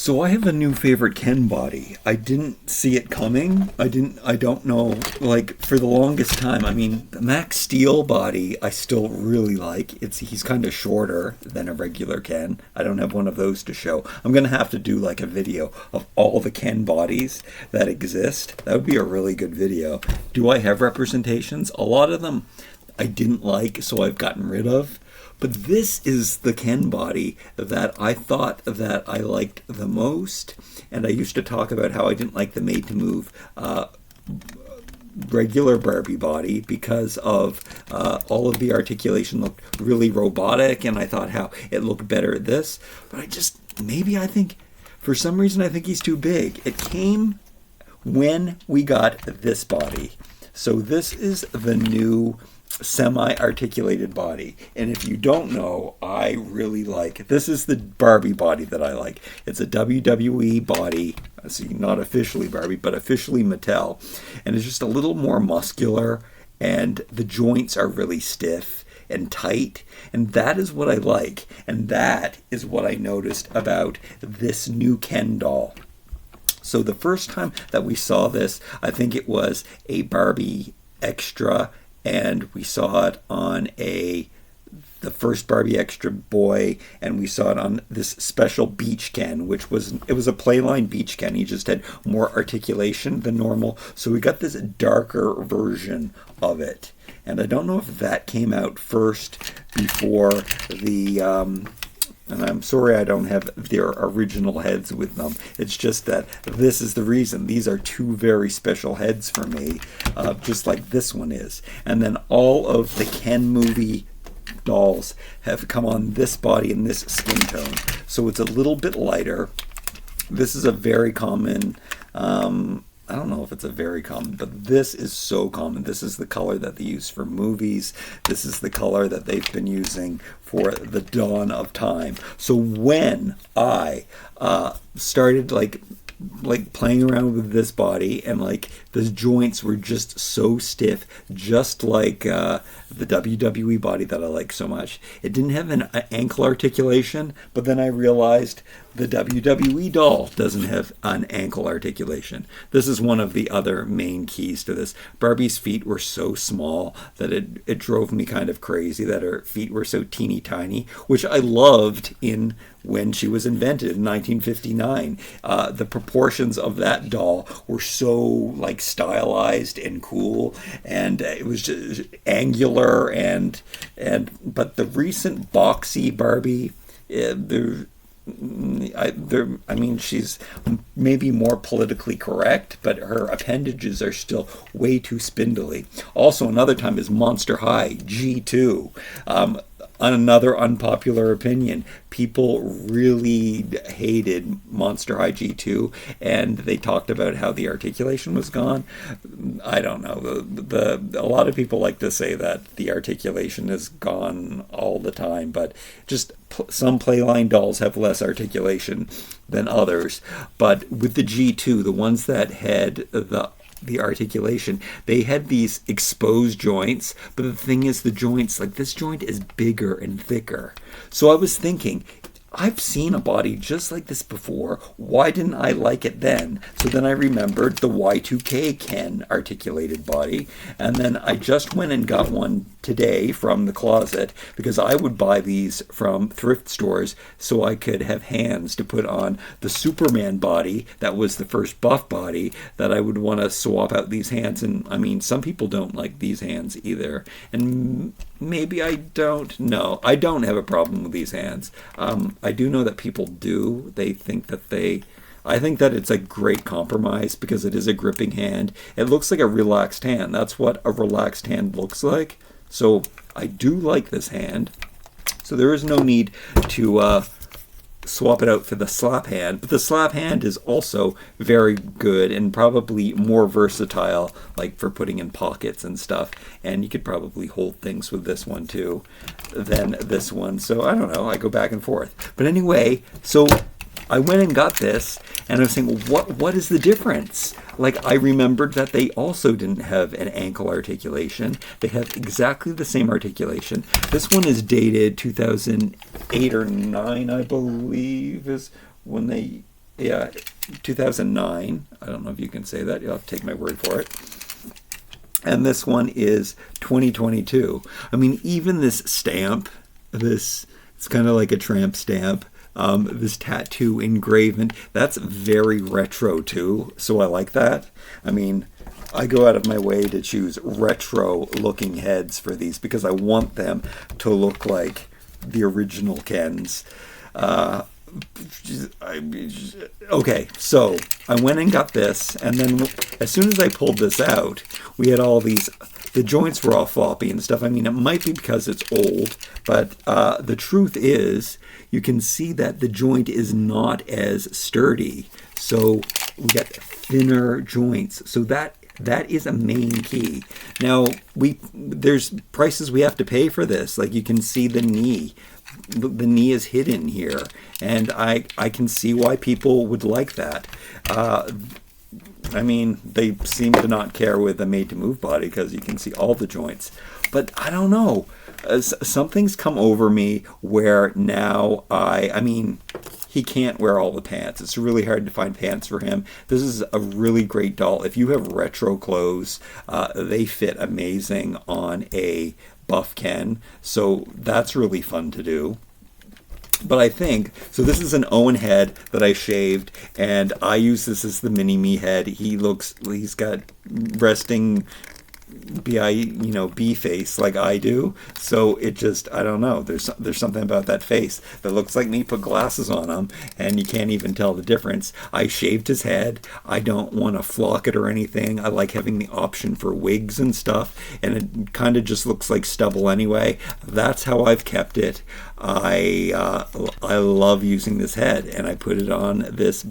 So I have a new favorite Ken body. I didn't see it coming. I don't know, like, for the longest time. I mean, the Max Steel body I still really like. He's kind of shorter than a regular Ken. I don't have one of those to show. I'm going to have to do like a video of all the Ken bodies that exist. That would be a really good video. Do I have representations? A lot of them I didn't like, so I've gotten rid of. But this is the Ken body that I thought that I liked the most. And I used to talk about how I didn't like the Made to Move regular Barbie body because of all of the articulation looked really robotic, and I thought how it looked better at this. But I think, for some reason, I think he's too big. It came when we got this body. So this is the new semi-articulated body, and if you don't know, I really like this is the Barbie body that I like. It's a WWE body, see, not officially Barbie but officially Mattel, and it's just a little more muscular, and the joints are really stiff and tight, and that is what I like, and that is what I noticed about this new Ken doll. So the first time that we saw this, I think it was a Barbie extra, and we saw it on the first Barbie Extra boy, and we saw it on this special beach Ken, which was a playline beach Ken. He just had more articulation than normal, so we got this darker version of it. And I don't know if that came out first before the and I'm sorry I don't have their original heads with them. It's just that this is the reason. These are two very special heads for me, just like this one is. And then all of the Ken movie dolls have come on this body in this skin tone. So it's a little bit lighter. This is a very common, I don't know if it's a very common, but this is so common. This is the color that they use for movies. This is the color that they've been using for the dawn of time. So when I started like playing around with this body, and like the joints were just so stiff, just like the WWE body that I like so much. It didn't have an ankle articulation, but then I realized the WWE doll doesn't have an ankle articulation. This is one of the other main keys to this. Barbie's feet were so small that it drove me kind of crazy that her feet were so teeny tiny, which I loved in when she was invented in 1959. The proportions of that doll were so like stylized and cool, and it was just angular, but the recent boxy Barbie, she's maybe more politically correct, but her appendages are still way too spindly. Also, another time is Monster High G2. Another unpopular opinion. People really hated Monster High G2, and they talked about how the articulation was gone. I don't know. A lot of people like to say that the articulation is gone all the time, but just some playline dolls have less articulation than others. But with the G2, the ones that had the articulation, they had these exposed joints, but the thing is, the joints, like this joint is bigger and thicker. So I was thinking, I've seen a body just like this before. Why didn't I like it then? So then I remembered the Y2K Ken articulated body, and then I just went and got one today from the closet, because I would buy these from thrift stores so I could have hands to put on the Superman body that was the first buff body, that I would want to swap out these hands. And I mean, some people don't like these hands either, and maybe I don't know. I don't have a problem with these hands. I do know that people do. They think that I think that it's a great compromise because it is a gripping hand. It looks like a relaxed hand. That's what a relaxed hand looks like. So I do like this hand. So there is no need to swap it out for the slap hand. But the slap hand is also very good and probably more versatile, like for putting in pockets and stuff. And you could probably hold things with this one too than this one. So I don't know. I go back and forth. But anyway, so I went and got this, and I was saying, what is the difference? Like, I remembered that they also didn't have an ankle articulation. They have exactly the same articulation. This one is dated 2008 or 9, I believe, is when they yeah, 2009. I don't know if you can say that. You'll have to take my word for it. And this one is 2022. I mean, even this stamp, it's kind of like a tramp stamp. This tattoo engraving, that's very retro too. So I like that. I mean, I go out of my way to choose retro looking heads for these because I want them to look like the original Kens. Okay, so I went and got this, and then as soon as I pulled this out, we had all these, the joints were all floppy and stuff. I mean, it might be because it's old, but the truth is, you can see that the joint is not as sturdy. So we got thinner joints. So that is a main key. Now, there's prices we have to pay for this. Like you can see the knee. The knee is hidden here. And I can see why people would like that. I mean, they seem to not care with a made-to-move body because you can see all the joints. But I don't know. Something's come over me where now I mean, he can't wear all the pants. It's really hard to find pants for him. This is a really great doll. If you have retro clothes, they fit amazing on a buff Ken. So that's really fun to do. But I think, so this is an Owen head that I shaved, and I use this as the mini-me head. He's got resting B face like I do. So it just, I don't know. There's something about that face that looks like me. Put glasses on him, and you can't even tell the difference. I shaved his head. I don't want to flock it or anything. I like having the option for wigs and stuff, and it kind of just looks like stubble anyway. That's how I've kept it. I love using this head, and I put it on this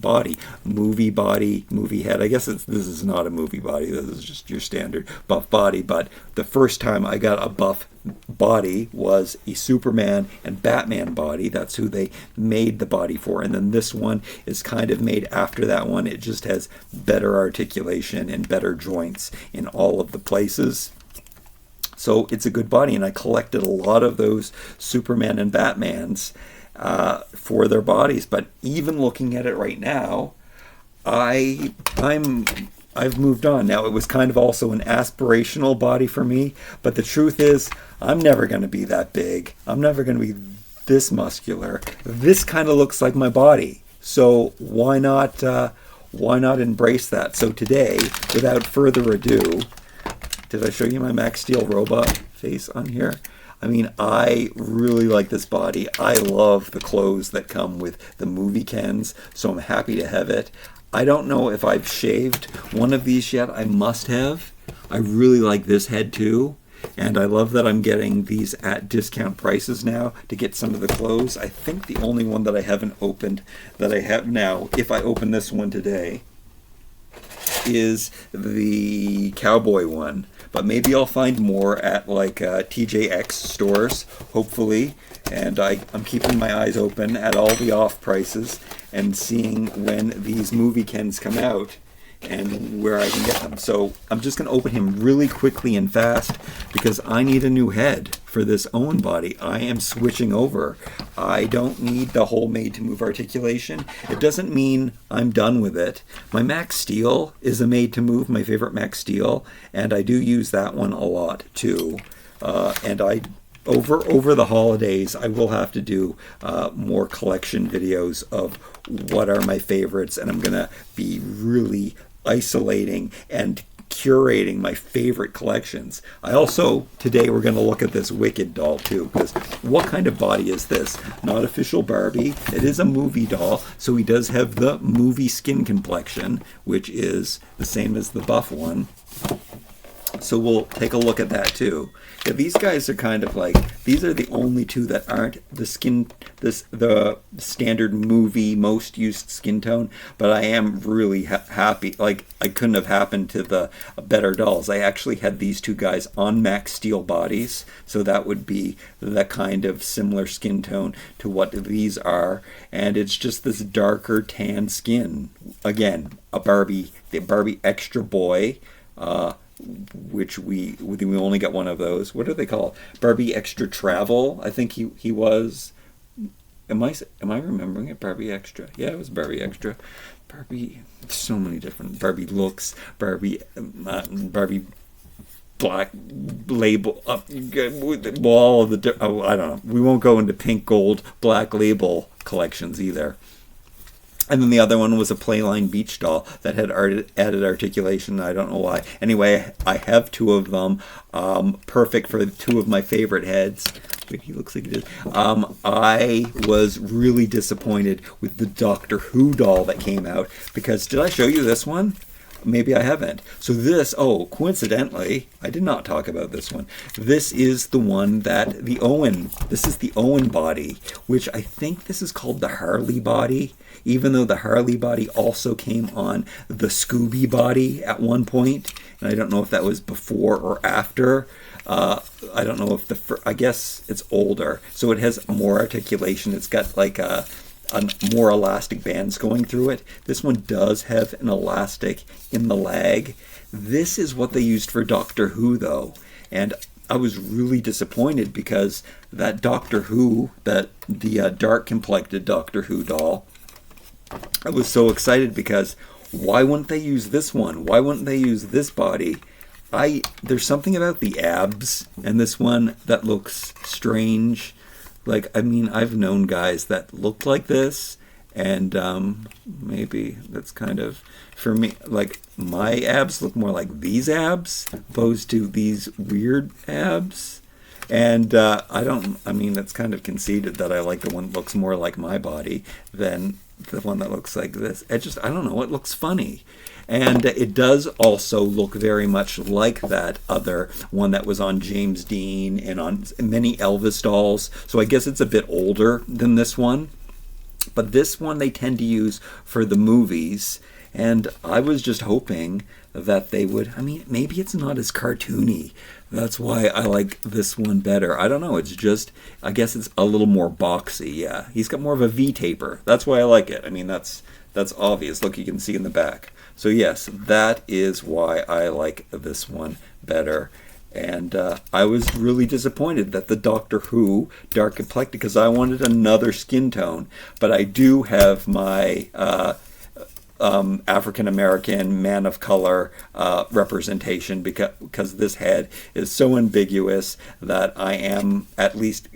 movie head. I guess this is not a movie body. This is just your standard buff body. But the first time I got a buff body was a Superman and Batman body. That's who they made the body for. And then this one is kind of made after that one. It just has better articulation and better joints in all of the places. So it's a good body, and I collected a lot of those Superman and Batmans for their bodies. But even looking at it right now, I've moved on. Now, it was kind of also an aspirational body for me, but the truth is, I'm never going to be that big. I'm never going to be this muscular. This kind of looks like my body. So why not embrace that? So today, without further ado, did I show you my Max Steel robot face on here? I mean, I really like this body. I love the clothes that come with the movie Kens, so I'm happy to have it. I don't know if I've shaved one of these yet. I must have. I really like this head too. And I love that I'm getting these at discount prices now to get some of the clothes. I think the only one that I haven't opened that I have now, if I open this one today, is the cowboy one. But maybe I'll find more at like TJX stores, hopefully. And I'm keeping my eyes open at all the off prices and seeing when these movie Kens come out and where I can get them. So I'm just going to open him really quickly and fast because I need a new head for this Owen body. I am switching over. I don't need the whole made-to-move articulation. It doesn't mean I'm done with it. My Max Steel is a made-to-move, my favorite Max Steel, and I do use that one a lot too. And over the holidays, I will have to do more collection videos of what are my favorites, and I'm going to be really isolating and curating my favorite collections. I also, today we're going to look at this Wicked doll too, because what kind of body is this? Not official Barbie. It is a movie doll, so he does have the movie skin complexion, which is the same as the buff one. So we'll take a look at that too. Yeah, these guys are kind of like, these are the only two that aren't the standard movie most used skin tone, but I am really happy. Like, I couldn't have happened to the better dolls. I actually had these two guys on Max Steel bodies, so that would be the kind of similar skin tone to what these are, and it's just this darker tan skin. Again, the Barbie Extra Boy, which we only got one of those. What do they call? Barbie Extra Travel, I think he was. am I remembering it? Barbie Extra. Yeah, it was Barbie Extra. Barbie. So many different Barbie looks. Barbie Black Label. All of the. Oh, I don't know. We won't go into pink, gold, Black Label collections either. And then the other one was a Playline beach doll that had added articulation. I don't know why. Anyway, I have two of them. Perfect for two of my favorite heads. Wait, he looks like he did. I was really disappointed with the Doctor Who doll that came out. Because, did I show you this one? Maybe I haven't. So this, coincidentally, I did not talk about this one. This is the one that this is the Owen body, which I think this is called the Harley body, even though the Harley body also came on the Scooby body at one point, and I don't know if that was before or after. I don't know if I guess it's older, so it has more articulation. It's got like more elastic bands going through it. This one does have an elastic in the leg. This is what they used for Doctor Who, though, and I was really disappointed because that Doctor Who, the dark complected Doctor Who doll, I was so excited because why wouldn't they use this one? Why wouldn't they use this body? There's something about the abs and this one that looks strange. Like, I mean, I've known guys that looked like this, and maybe that's kind of, for me, like, my abs look more like these abs, opposed to these weird abs. And that's kind of conceited that I like the one that looks more like my body than the one that looks like this. I don't know, it looks funny. And it does also look very much like that other one that was on James Dean and on many Elvis dolls. So I guess it's a bit older than this one. But this one they tend to use for the movies. And I was just hoping that they would, maybe it's not as cartoony. That's why I like this one better. I don't know, it's just, I guess it's a little more boxy, yeah. He's got more of a V-taper. That's why I like it. That's obvious. Look, you can see in the back. So yes, that is why I like this one better. And I was really disappointed that the Doctor Who dark complected, because I wanted another skin tone. But I do have my African American man of color representation, because this head is so ambiguous that I am at least.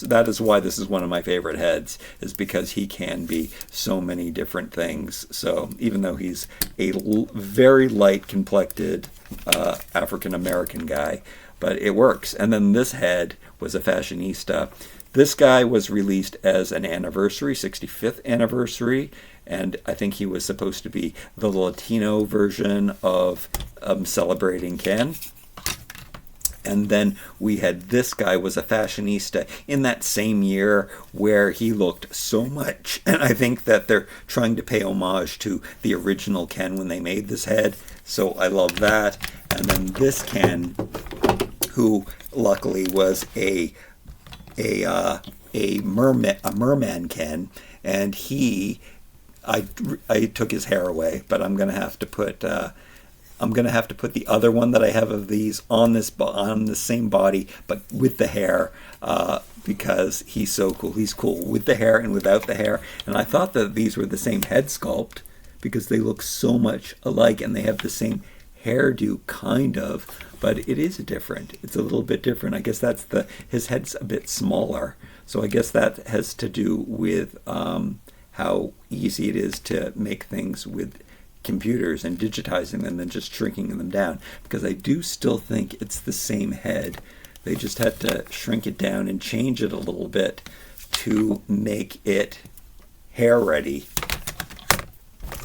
That is why this is one of my favorite heads, is because he can be so many different things. So even though he's a very light complected African American guy, but it works. And then this head was a fashionista. This guy was released as an anniversary, 65th anniversary, and I think he was supposed to be the Latino version of Celebrating Ken. And then we had this guy was a fashionista in that same year, where he looked so much. And I think that they're trying to pay homage to the original Ken when they made this head. So I love that. And then this Ken, who luckily was a merman Ken, and I took his hair away, but I'm gonna have to put the other one that I have of these on the same body, but with the hair, because he's so cool. He's cool with the hair and without the hair. And I thought that these were the same head sculpt because they look so much alike and they have the same hairdo, kind of, but it is different. It's a little bit different. I guess his head's a bit smaller. So I guess that has to do with how easy it is to make things with computers and digitizing them and just shrinking them down, because I do still think it's the same head. They just had to shrink it down and change it a little bit to make it hair ready.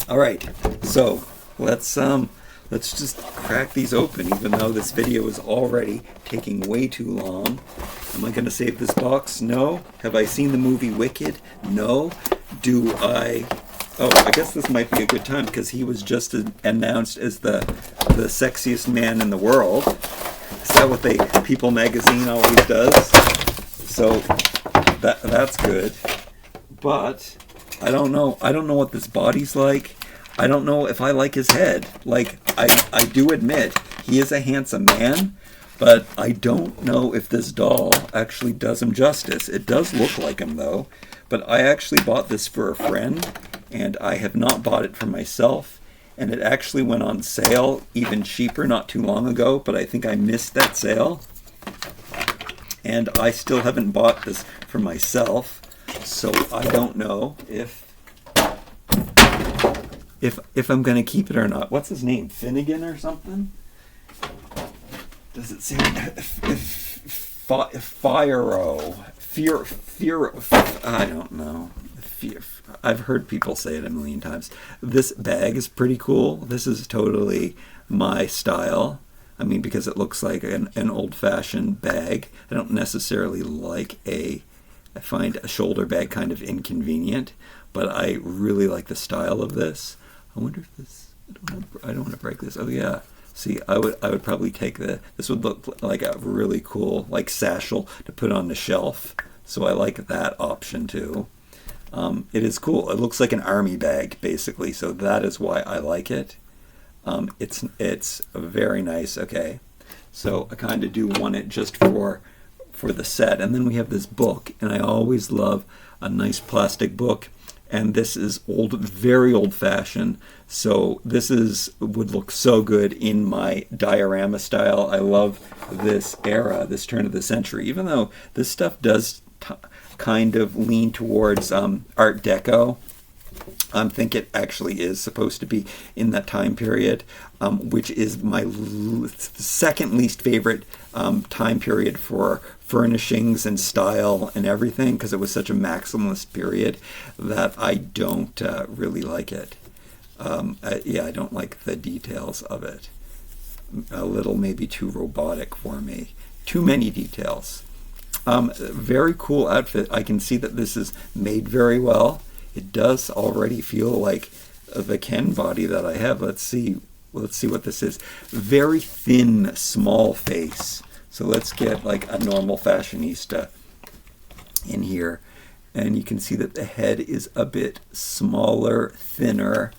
All right, so let's just crack these open, even though this video is already taking way too long. Am I going to save this box? No. Have I seen the movie Wicked? No. Do I... Oh, I guess this might be a good time, because he was just announced as the sexiest man in the world. Is that what People magazine always does? So that's good. But I don't know. I don't know what this body's like. I don't know if I like his head. Like, I do admit he is a handsome man, But I don't know if this doll actually does him justice. It does look like him, though. But I actually bought this for a friend, and I have not bought it for myself. And it actually went on sale, even cheaper, not too long ago. But I think I missed that sale. And I still haven't bought this for myself. So I don't know if I'm going to keep it or not. What's his name? Finnegan or something? Does it say Fiyero? Fiyero? I don't know. I've heard people say it a million times. This bag is pretty cool. This is totally my style. I mean, because it looks like an old-fashioned bag. I don't necessarily like I find a shoulder bag kind of inconvenient, but I really like the style of this. I wonder if this, I don't want to break this. Oh yeah. See, I would probably take this would look like a really cool like satchel to put on the shelf. So I like that option too. It is cool. It looks like an army bag basically. So that is why I like it. It's very nice. Okay. So I kind of do want it just for the set. And then we have this book, and I always love a nice plastic book. And this is very old-fashioned. So this would look so good in my diorama style. I love this era, this turn of the century. Even though this stuff does kind of lean towards Art Deco, I think it actually is supposed to be in that time period, which is my second least favorite time period for furnishings and style and everything, because it was such a maximalist period that I don't really like it. I don't like the details of it. A little maybe too robotic for me. Too many details. Very cool outfit. I can see that this is made very well. It does already feel like the Ken body that I have. Let's see what this is. Very thin, small face. So let's get like a normal fashionista in here. And you can see that the head is a bit smaller, thinner.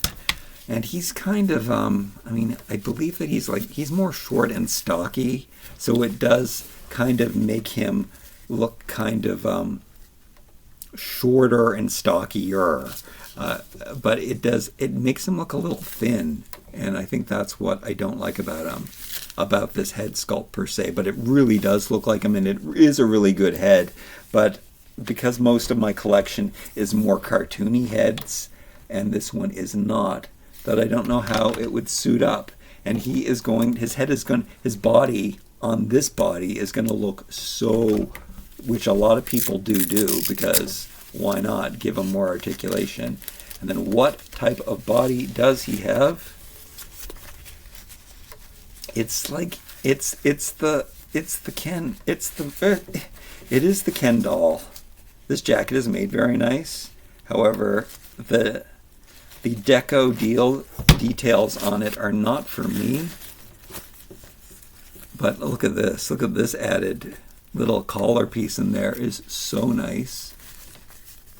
And he's kind of, I believe that he's more short and stocky. So it does kind of make him look kind of shorter and stockier. But it makes him look a little thin. And I think that's what I don't like about this head sculpt per se. But it really does look like him, and it is a really good head. But because most of my collection is more cartoony heads, and this one is not, that I don't know how it would suit up. And his body on this body is going to look so, which a lot of people do, because why not give him more articulation? And then what type of body does he have? It is the Ken doll. This jacket is made very nice. However, the deco details on it are not for me. But look at this. Look at this added little collar piece in there is so nice.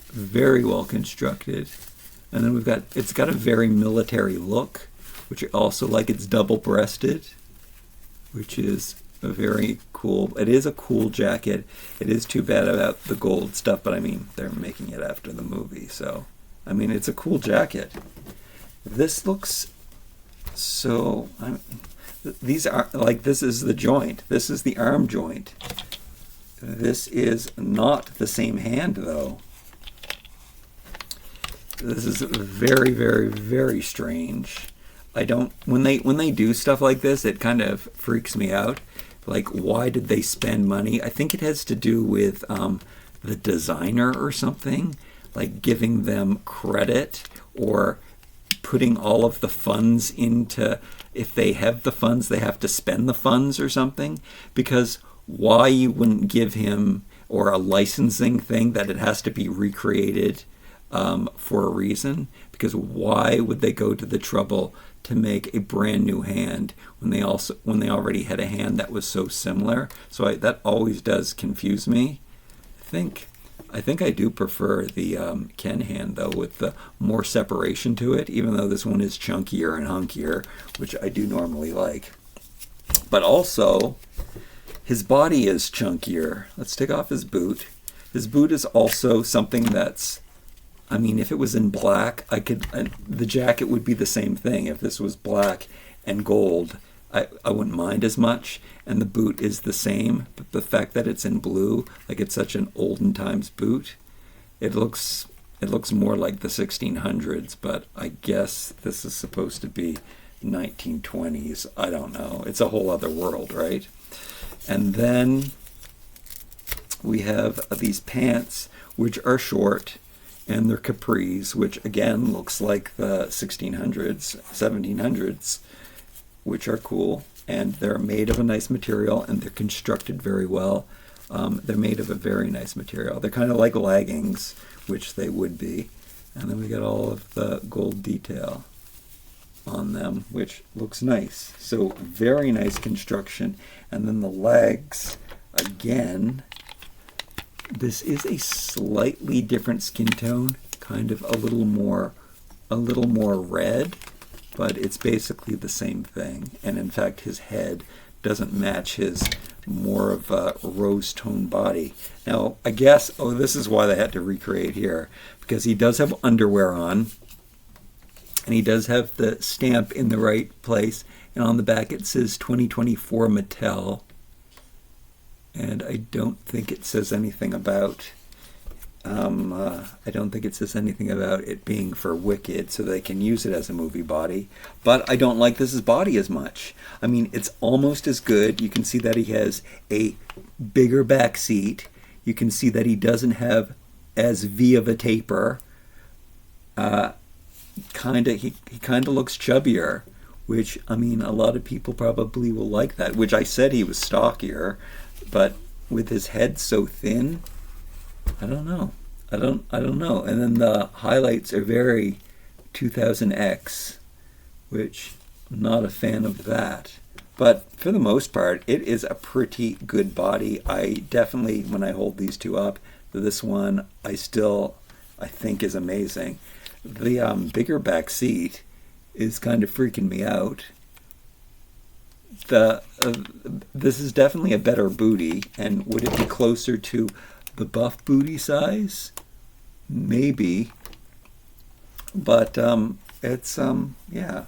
Very well constructed. And then it's got a very military look, which I also like. It's double-breasted, which is a very cool. It is a cool jacket. It is too bad about the gold stuff, but I mean, they're making it after the movie, so I mean, it's a cool jacket. This looks so. These are like, this is the joint. This is the arm joint. This is not the same hand though. This is very, very, very strange. When they do stuff like this, it kind of freaks me out. Like, why did they spend money? I think it has to do with the designer or something, like giving them credit or putting all of the funds into, if they have the funds, they have to spend the funds or something. Because why you wouldn't give him, or a licensing thing that it has to be recreated for a reason? Because why would they go to the trouble to make a brand new hand when they already had a hand that was so similar? So that always does confuse me. I think I do prefer the Ken hand though, with the more separation to it, even though this one is chunkier and hunkier, which I do normally like. But also, His body is chunkier. Let's take off his boot. His boot is also something that's, I mean, if it was in black, the jacket would be the same thing. If this was black and gold, I wouldn't mind as much. And the boot is the same. But the fact that it's in blue, like it's such an olden times boot, it looks more like the 1600s. But I guess this is supposed to be 1920s. I don't know. It's a whole other world, right? And then we have these pants, which are short, and they're capris, which again looks like the 1600s, 1700s, which are cool. And they're made of a nice material, and they're constructed very well. They're made of a very nice material. They're kind of like leggings, which they would be. And then we got all of the gold detail on them, which looks nice. So very nice construction. And then the legs, again, this is a slightly different skin tone, kind of a little more red, but it's basically the same thing. And in fact, his head doesn't match his more of a rose tone body. Now, I guess, this is why they had to recreate here, because he does have underwear on, and he does have the stamp in the right place, and on the back it says 2024 Mattel. And I don't think it says anything about it being for Wicked, so they can use it as a movie body. But I don't like this body as much. I mean, it's almost as good. You can see that he has a bigger back seat. You can see that he doesn't have as V of a taper. He kind of looks chubbier, which, I mean, a lot of people probably will like that, which I said he was stockier, but with his head so thin, I don't know. I don't know. And then the highlights are very 2000X, which I'm not a fan of that. But for the most part, it is a pretty good body. I definitely, when I hold these two up, this one I think is amazing. The bigger back seat is kind of freaking me out. This is definitely a better booty, and would it be closer to the buff booty size? Maybe, but it's yeah.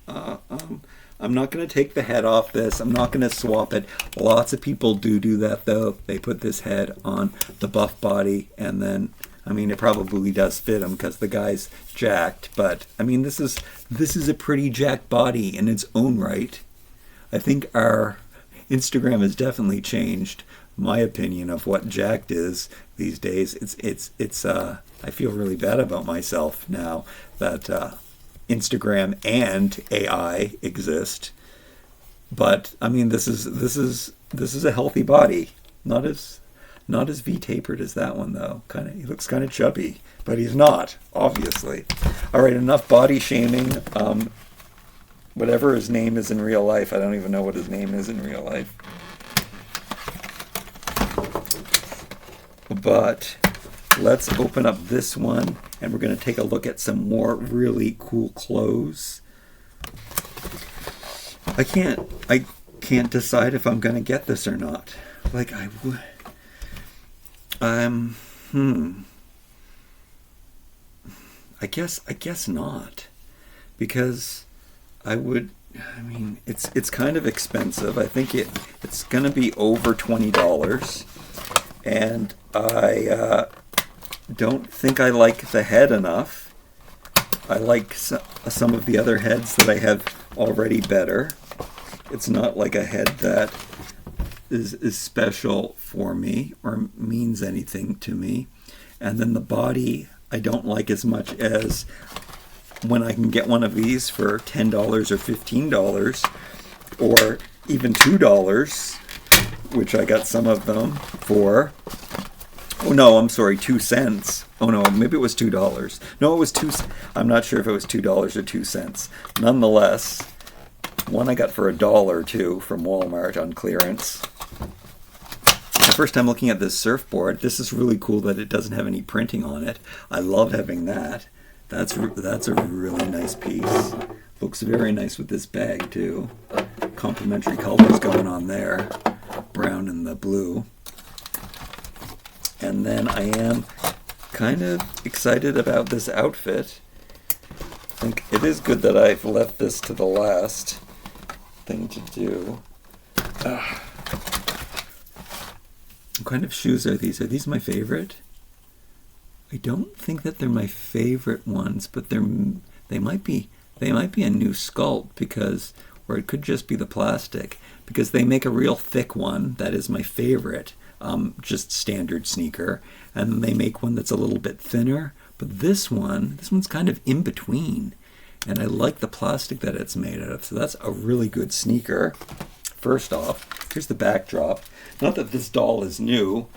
I'm not going to take the head off this. I'm not going to swap it. Lots of people do that though. They put this head on the buff body, and then, I mean, it probably does fit him because the guy's jacked. But I mean, this is a pretty jacked body in its own right. I think our Instagram has definitely changed my opinion of what jacked is these days. It's I feel really bad about myself now that Instagram and AI exist. But I mean, this is a healthy body, not as V tapered as that one though. He looks kind of chubby, but he's not, obviously. All right, enough body shaming. Whatever his name is in real life, I don't even know what his name is in real life. But let's open up this one, and we're going to take a look at some more really cool clothes. I can't decide if I'm going to get this or not. Like I would. I guess not, because I mean, it's kind of expensive. I think it's going to be over $20, and I don't think I like the head enough. I like some of the other heads that I have already better. It's not like a head that is special for me or means anything to me. And then the body I don't like as much as when I can get one of these for $10 or $15 or even $2, which I got some of them for. Oh no, I'm sorry, 2 cents. Oh no, maybe it was $2. No, it was 2. I'm not sure if it was $2 or 2 cents. Nonetheless, one I got for $1 too from Walmart on clearance. The first time looking at this surfboard, this is really cool that it doesn't have any printing on it. I love having that. That's a really nice piece. Looks very nice with this bag too. Complementary colors going on there. brown and the blue. And then I am kind of excited about this outfit. I think it is good that I've left this to the last thing to do. What kind of shoes are these? Are these my favorite? I don't think that they're my favorite ones, but they might be a new sculpt, because, or it could just be the plastic, because they make a real thick one that is my favorite, just standard sneaker, and then they make one that's a little bit thinner. But this one's kind of in between, and I like the plastic that it's made out of. So that's a really good sneaker. First off, here's the backdrop. Not that this doll is new,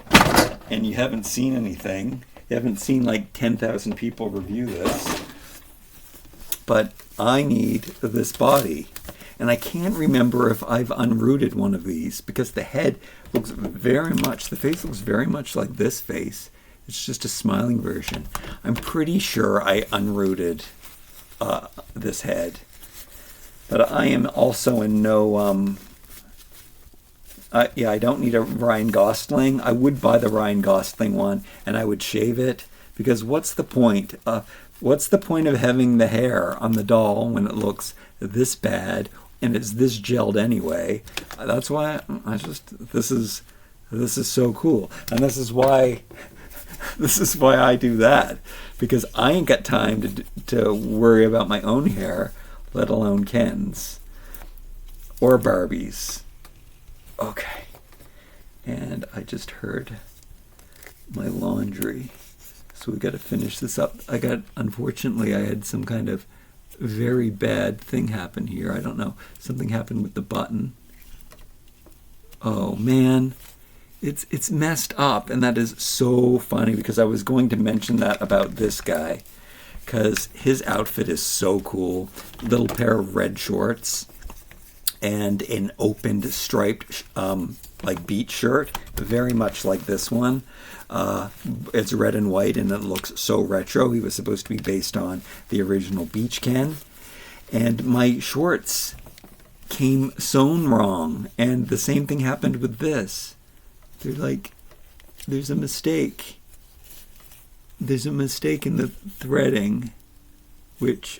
and you haven't seen anything. You haven't seen like 10,000 people review this. But I need this body. And I can't remember if I've unrooted one of these, because the head looks the face looks very much like this face. It's just a smiling version. I'm pretty sure I unrooted this head. But I am also in no... I don't need a Ryan Gosling. I would buy the Ryan Gosling one, and I would shave it, because what's the point? What's the point of having the hair on the doll when it looks this bad and it's this gelled anyway? That's why this is so cool, and this is why I do that, because I ain't got time to worry about my own hair, let alone Ken's or Barbie's. Okay, and I just heard my laundry, so we got to finish this up. Unfortunately, I had some kind of very bad thing happen here. I don't know, something happened with the button. Oh man, it's messed up, and that is so funny, because I was going to mention that about this guy, because his outfit is so cool. Little pair of red shorts and an opened striped like beach shirt, very much like this one. It's red and white, and it looks so retro. He was supposed to be based on the original Beach Ken. And my shorts came sewn wrong, and the same thing happened with this. There's a mistake. There's a mistake in the threading,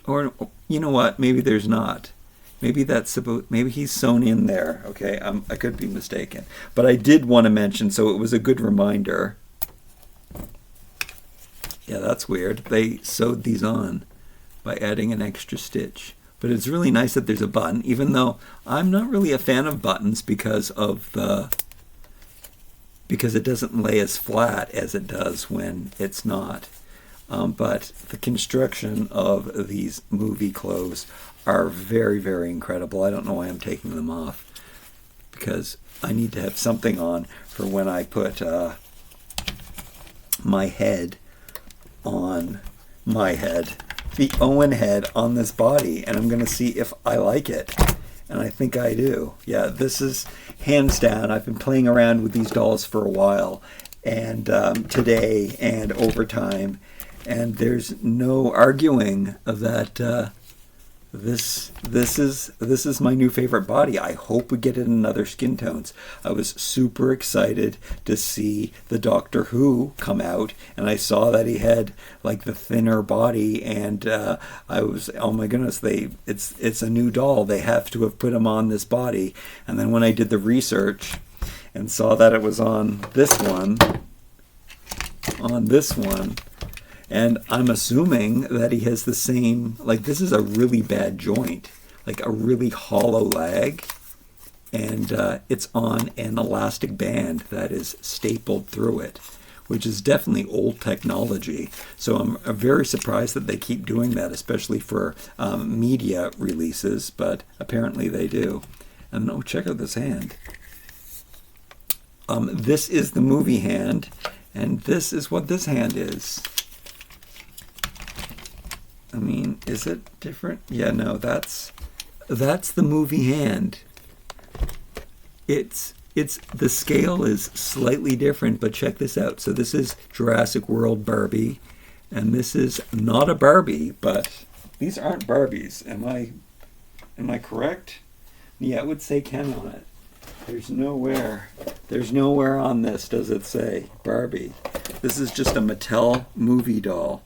or you know what? Maybe there's not. Maybe he's sewn in there. Okay, I could be mistaken. But I did want to mention, so it was a good reminder. Yeah, that's weird. They sewed these on by adding an extra stitch. But it's really nice that there's a button, even though I'm not really a fan of buttons because it doesn't lay as flat as it does when it's not. But the construction of these movie clothes are very, very incredible. I don't know why I'm taking them off, because I need to have something on for when I put my head on the Owen head on this body, and I'm going to see if I like it. And I think I do. Yeah, this is hands down. I've been playing around with these dolls for a while, and today and over time, and there's no arguing that this is my new favorite body. I hope we get it in other skin tones. I was super excited to see the Doctor Who come out, and I saw that he had like the thinner body, and I was, oh my goodness, it's a new doll. They have to have put him on this body. And then when I did the research and saw that it was on this one, and I'm assuming that he has the same, like this is a really bad joint, like a really hollow leg, and it's on an elastic band that is stapled through it, which is definitely old technology. So I'm very surprised that they keep doing that, especially for media releases, but apparently they do. And oh, check out this hand. This is the movie hand, and this is what this hand is. I mean, is it different? Yeah, no, that's the movie hand. It's the scale is slightly different, but check this out. So this is Jurassic World Barbie, and this is not a Barbie, but these aren't Barbies. Am I correct? Yeah, it would say Ken on it. There's nowhere on this does it say Barbie. This is just a Mattel movie doll.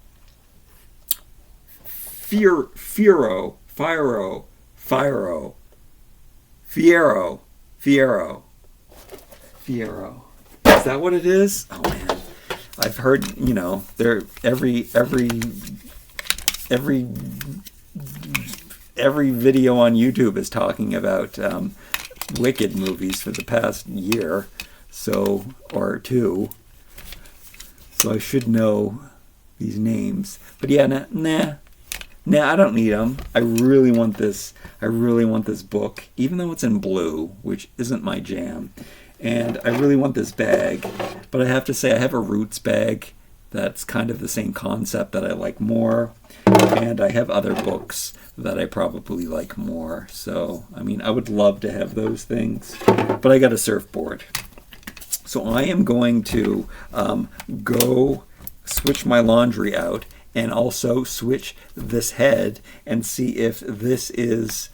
Fiyero. Is that what it is? Oh man, I've heard, there every video on YouTube is talking about Wicked movies for the past year, or two. So I should know these names. But yeah, nah, I don't need them. I really want this book, even though it's in blue, which isn't my jam. And I really want this bag. But I have to say, I have a Roots bag that's kind of the same concept that I like more. And I have other books that I probably like more. So, I would love to have those things. But I got a surfboard. So I am going to go switch my laundry out and also switch this head and see if this is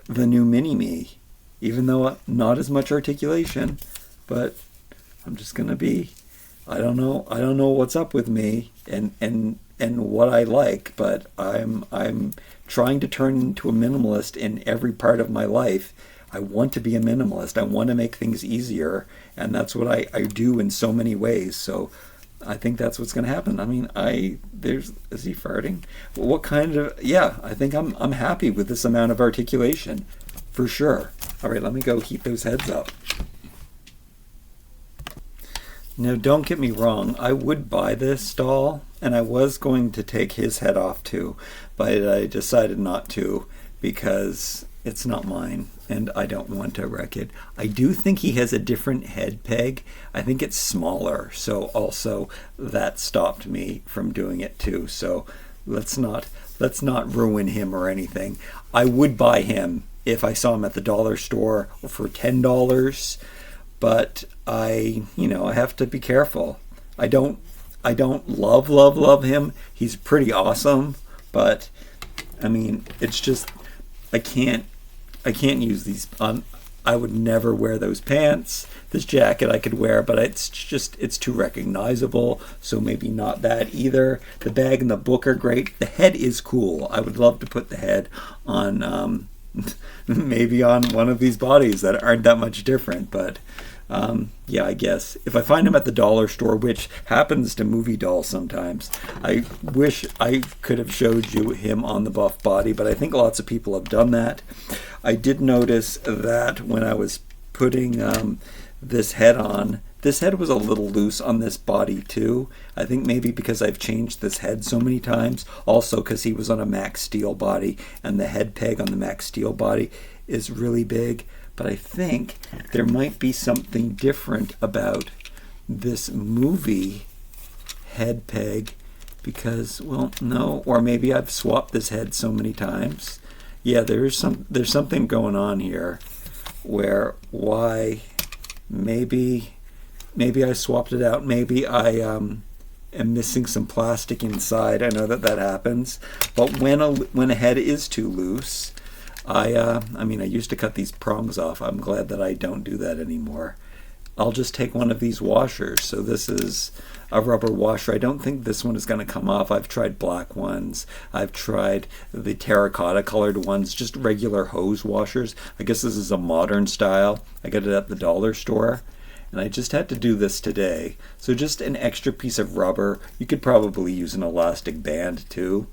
the new mini-me. Even though not as much articulation, but I'm just going to be, I don't know what's up with me and what I like, but I'm trying to turn into a minimalist in every part of my life. I want to be a minimalist. I want to make things easier, and that's what I do in so many ways. So I think that's what's going to happen. Is he farting? What kind of, yeah, I think I'm happy with this amount of articulation, for sure. All right, let me go heat those heads up. Now, don't get me wrong. I would buy this doll, and I was going to take his head off too, but I decided not to because it's not mine, and I don't want to wreck it. I do think he has a different head peg. I think it's smaller, so also that stopped me from doing it too. So let's not ruin him or anything. I would buy him if I saw him at the dollar store for $10, but I have to be careful. I don't love him. He's pretty awesome, but it's just I can't use these. I would never wear those pants. This jacket I could wear, but it's too recognizable, so maybe not that either. The bag and the book are great. The head is cool. I would love to put the head on maybe on one of these bodies that aren't that much different, but yeah, I guess if I find him at the dollar store, which happens to movie dolls sometimes, I wish I could have showed you him on the buff body, but I think lots of people have done that. I did notice that when I was putting this head on, this head was a little loose on this body too. I think maybe because I've changed this head so many times, also because he was on a Max Steel body, and the head peg on the Max Steel body is really big. But I think there might be something different about this movie head peg because, well, no, or maybe I've swapped this head so many times. Yeah, there's something going on here where maybe I swapped it out. Maybe I am missing some plastic inside. I know that happens. But when a head is too loose, I used to cut these prongs off. I'm glad that I don't do that anymore. I'll just take one of these washers. So this is a rubber washer. I don't think this one is going to come off. I've tried black ones. I've tried the terracotta colored ones, just regular hose washers. I guess this is a modern style. I got it at the dollar store. And I just had to do this today. So just an extra piece of rubber. You could probably use an elastic band too.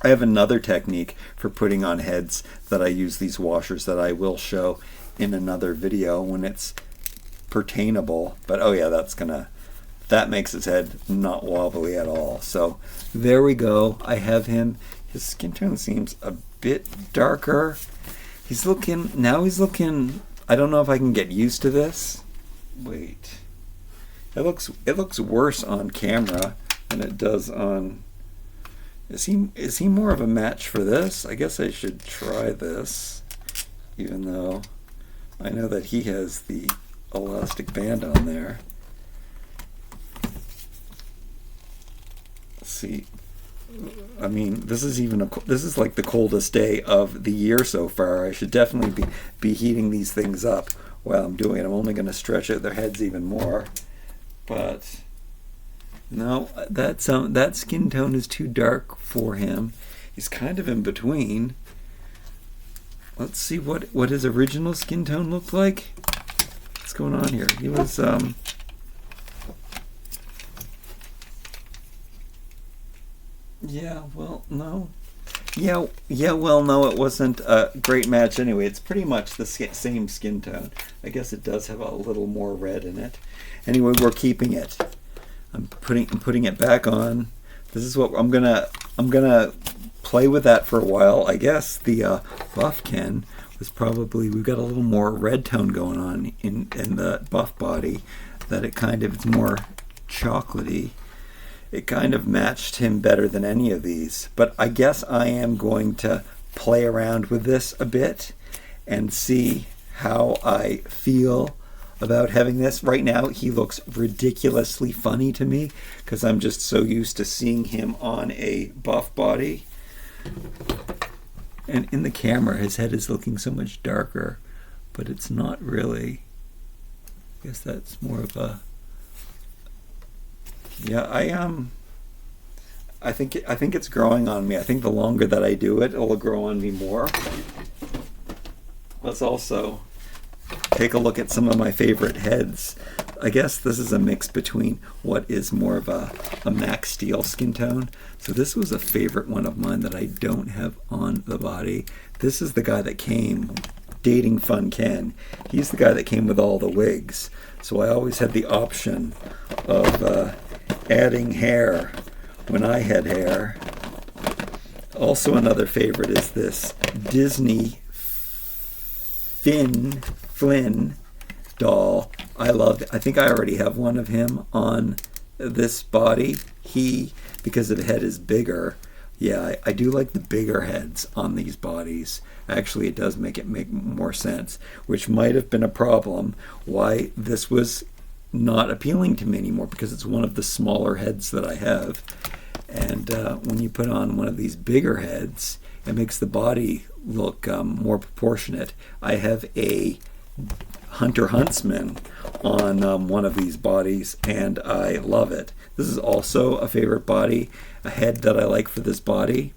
I have another technique for putting on heads that I use these washers that I will show in another video when it's pertainable. But oh yeah, that makes his head not wobbly at all. So there we go. I have him. His skin tone seems a bit darker. He's looking, I don't know if I can get used to this. Wait. It looks worse on camera than it does on. Is he more of a match for this? I guess I should try this, even though I know that he has the elastic band on there. Let's see. This is like the coldest day of the year so far. I should definitely be heating these things up while I'm doing it. I'm only going to stretch out their heads even more. But no, that skin tone is too dark for him. He's kind of in between. Let's see what his original skin tone looked like. What's going on here? He was no, it wasn't a great match anyway. It's pretty much the same skin tone. I guess it does have a little more red in it. Anyway, we're keeping it. I'm putting it back on. This is what I'm gonna play with that for a while. I guess the buff Ken was probably, we've got a little more red tone going on in the buff body, that it's more chocolatey. It kind of matched him better than any of these. But I guess I am going to play around with this a bit and see how I feel about having this. Right now, he looks ridiculously funny to me because I'm just so used to seeing him on a buff body. And in the camera, his head is looking so much darker, but it's not really. I guess that's more of a. Yeah, I think it's growing on me. I think the longer that I do it, it'll grow on me more. Let's also take a look at some of my favorite heads. I guess this is a mix between what is more of a Max Steel skin tone. So this was a favorite one of mine that I don't have on the body. This is the guy that came, Dating Fun Ken. He's the guy that came with all the wigs. So I always had the option of adding hair when I had hair. Also another favorite is this Disney Flynn doll. I think I already have one of him on this body. Because the head is bigger, yeah, I do like the bigger heads on these bodies. Actually, it does make more sense, which might have been a problem why this was not appealing to me anymore, because it's one of the smaller heads that I have. And when you put on one of these bigger heads, it makes the body look more proportionate. I have a Huntsman on one of these bodies, and I love it. This is also a favorite body, a head that I like for this body.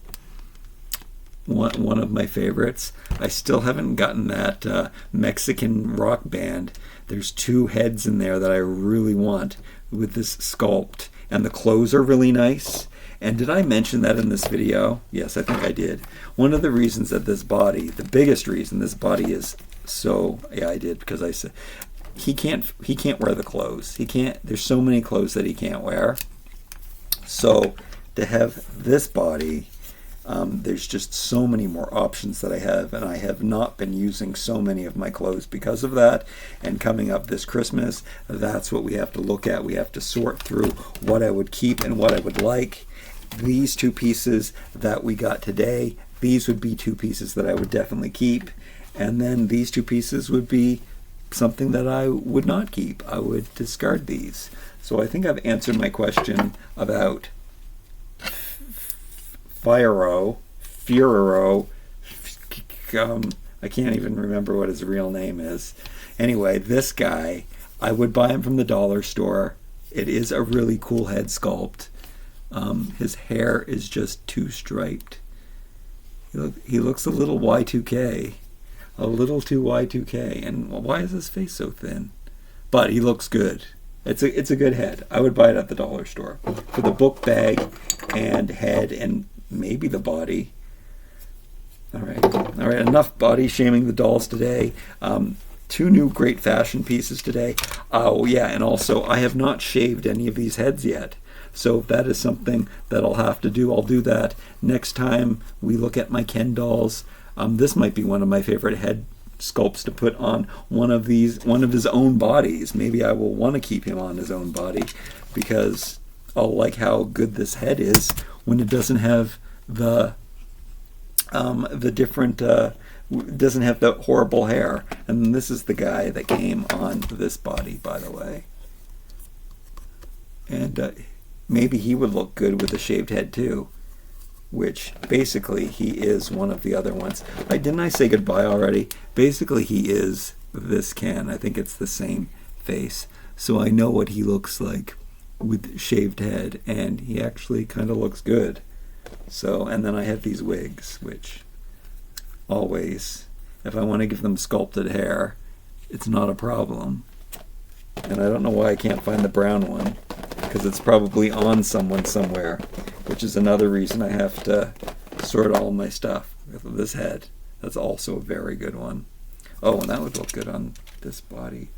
One of my favorites. I still haven't gotten that Mexican rock band. There's two heads in there that I really want with this sculpt, and the clothes are really nice. And did I mention that in this video? Yes, I think I did. One of the reasons that this body, the biggest reason this body is so, yeah, I did, because I said he can't wear the clothes. There's so many clothes that he can't wear. So to have this body, there's just so many more options that I have, and I have not been using so many of my clothes because of that. And coming up this Christmas, that's what we have to look at. We have to sort through what I would keep and what I would like. These two pieces that we got today, these would be two pieces that I would definitely keep. And then these two pieces would be something that I would not keep. I would discard these. So I think I've answered my question about Fiyero. I can't even remember what his real name is. Anyway, this guy, I would buy him from the dollar store. It is a really cool head sculpt. His hair is just too striped. He looks a little Y2K. A little too Y2K. And why is his face so thin? But he looks good. It's a good head. I would buy it at the dollar store for the book bag and head and maybe the body. All right. Enough body shaming the dolls today. Two new great fashion pieces today. Oh yeah, and also I have not shaved any of these heads yet. So if that is something that I'll have to do, I'll do that next time we look at my Ken dolls. This might be one of my favorite head sculpts to put on one of his own bodies. Maybe I will want to keep him on his own body because I'll like how good this head is when it doesn't have the different doesn't have the horrible hair. And this is the guy that came on this body, by the way. And maybe he would look good with a shaved head too, which basically he is one of the other ones. Didn't I say goodbye already? Basically he is this Ken. I think it's the same face. So I know what he looks like with shaved head, and he actually kind of looks good. So, and then I have these wigs, which always, if I want to give them sculpted hair, it's not a problem. And I don't know why I can't find the brown one, because it's probably on someone somewhere, which is another reason I have to sort all my stuff with this head. That's also a very good one. Oh, and that would look good on this body.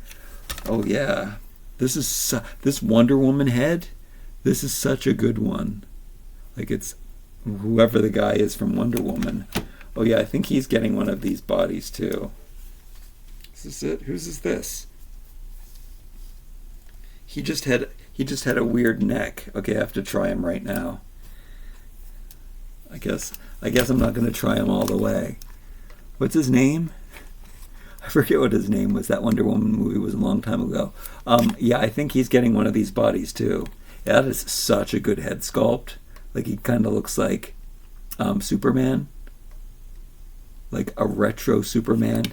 Oh yeah, this Wonder Woman head. This is such a good one. Like, it's whoever the guy is from Wonder Woman. Oh yeah, I think he's getting one of these bodies too. Is this it? Whose is this? He just had a weird neck. Okay, I have to try him right now. I guess I'm not going to try him all the way. What's his name? I forget what his name was. That Wonder Woman movie was a long time ago. Yeah, I think he's getting one of these bodies too. Yeah, that is such a good head sculpt. Like, he kind of looks like Superman. Like a retro Superman.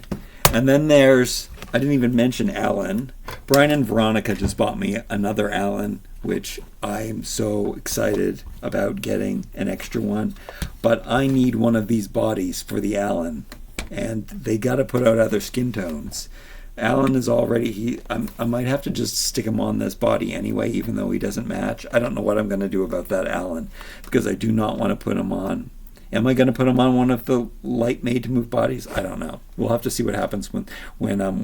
And then there's, I didn't even mention Alan. Brian and Veronica just bought me another Alan, which I'm so excited about getting an extra one. But I need one of these bodies for the Alan. And they got to put out other skin tones. Alan is already, I might have to just stick him on this body anyway, even though he doesn't match. I don't know what I'm going to do about that Alan, because I do not want to put him on. Am I going to put him on one of the light made to move bodies? I don't know. We'll have to see what happens when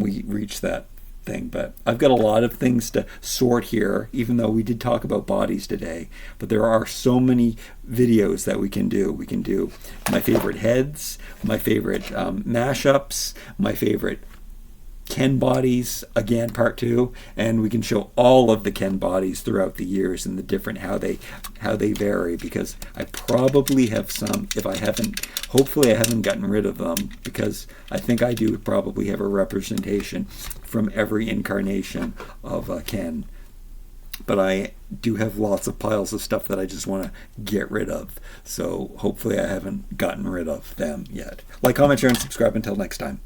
we reach that thing. But I've got a lot of things to sort here, even though we did talk about bodies today. But there are so many videos that we can do. We can do my favorite heads, my favorite mashups, my favorite Ken bodies, again, part 2, and we can show all of the Ken bodies throughout the years and the different how they vary, because I probably have some, if I haven't, hopefully I haven't gotten rid of them, because I think I do probably have a representation from every incarnation of Ken. But I do have lots of piles of stuff that I just want to get rid of. So hopefully I haven't gotten rid of them yet. Like, comment, share, and subscribe. Until next time.